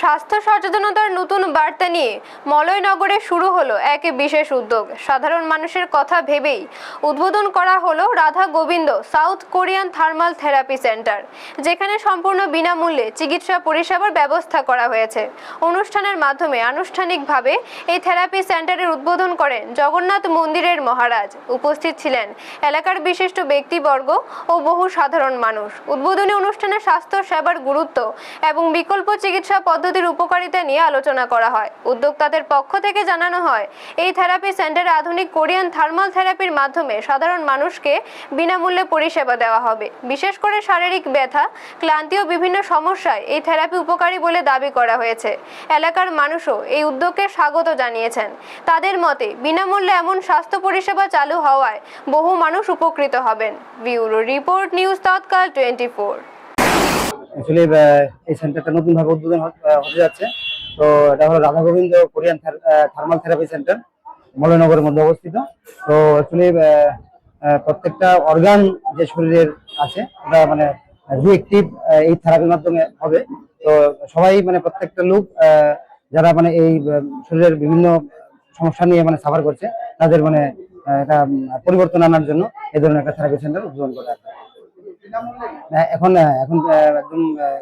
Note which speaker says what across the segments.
Speaker 1: স্বাস্থ্য সচেতনতার নতুন বার্তা নিয়ে মলয়নগরে শুরু হলো এক বিশেষ উদ্যোগ। সাধারণ মানুষের কথা ভেবেই উদ্বোধন করা হলো Radha Gobinda South Korean thermal therapy centre, যেখানে সম্পূর্ণ বিনামূল্যে চিকিৎসা পরিষেবার ব্যবস্থা করা হয়েছে। অনুষ্ঠানের মাধ্যমে আনুষ্ঠানিকভাবে এই থেরাপি সেন্টারের উদ্বোধন করেন জগন্নাথ মন্দিরের মহারাজ। উপস্থিত ছিলেন এলাকার বিশিষ্ট ব্যক্তিবর্গ ও বহু সাধারণ মানুষ। উদ্বোধনী অনুষ্ঠানে স্বাস্থ্য সেবার গুরুত্ব এবং বিকল্প চিকিৎসা পদ্ধতির উপকারিতা নিয়ে আলোচনা করা হয়। উদ্যোক্তাদের পক্ষ থেকে জানানো হয়, এই থেরাপি সেন্টারে আধুনিক কোরিয়ান থার্মাল থেরাপির মাধ্যমে সাধারণ মানুষকে বিনামূল্যে পরিষেবা দেওয়া হবে। বিশেষ করে শারীরিক ব্যথা, ক্লান্তি ও বিভিন্ন সমস্যায় এই থেরাপি উপকারী বলে দাবি করা হয়েছে। এলাকার মানুষও এই উদ্যোগকে স্বাগত জানিয়েছেন। তাদের মতে, বিনামূল্যে এমন স্বাস্থ্য পরিষেবা চালু হওয়ায় বহু মানুষ উপকৃত হবেন। ব্যুরো রিপোর্ট, নিউজ তৎকাল 24।
Speaker 2: আসলে এই সেন্টারটা নতুন ভাবে উদ্বোধন হতে যাচ্ছে। তো এটা হলো Radha Gobinda Korean thermal therapy centre, মলয়নগরের মধ্যে অবস্থিত। তো অ্যাকচুয়ালি প্রত্যেকটা অর্গান যে শরীরের আছে ওটা মানে রিঅ্যাক্টিভ এই থেরাপির মাধ্যমে হবে। তো সবাই মানে প্রত্যেকটা লোক যারা মানে এই শরীরের বিভিন্ন সমস্যা নিয়ে মানে সাফার করছে, তাদের মানে এটা পরিবর্তন আনার জন্য এই ধরনের একটা থেরাপি সেন্টার উদ্বোধন করা আছে। এখন এখন একদম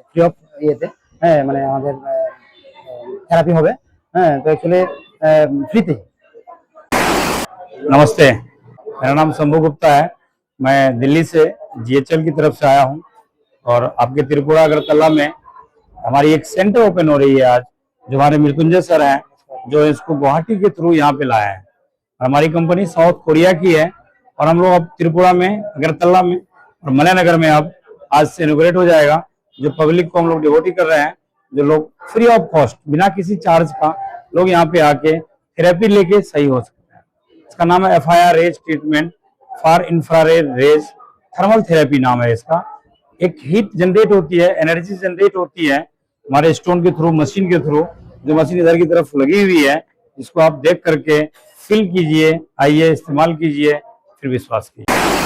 Speaker 2: ফ্রি অফ ইয়েতে, হ্যাঁ, মানে আমাদের থেরাপি হবে, হ্যাঁ। তো অ্যাকচুয়ালি ফ্রিতে।
Speaker 3: नमस्ते, मेरा नाम शंभू गुप्ता है। मैं दिल्ली से जीएचएल की तरफ से आया हूं और आपके त्रिपुरा अगरतला में हमारी एक सेंटर ओपन हो रही है आज, जो हमारे मृत्युंजय सर हैं, जो इसको गुवाहाटी के थ्रू यहाँ पे लाए हैं। हमारी कंपनी साउथ कोरिया की है और हम लोग अब त्रिपुरा में, अगरतला में और मलयनगर में अब आज से इनोग्रेट हो जाएगा। जो पब्लिक को हम लोग डिवोटी कर रहे हैं, जो लोग फ्री ऑफ कॉस्ट, बिना किसी चार्ज का लोग यहाँ पे आके थेरेपी लेके सही हो सकते हैं। इसका नाम है FIR rays treatment for infrared rays thermal therapy नाम है इसका। एक हीट जनरेट होती है, एनर्जी जनरेट होती है हमारे स्टोन के थ्रू, मशीन के थ्रू। जो मशीन इधर की तरफ लगी हुई है, जिसको आप देख करके फील कीजिए, आइए इस्तेमाल कीजिए, फिर विश्वास कीजिए।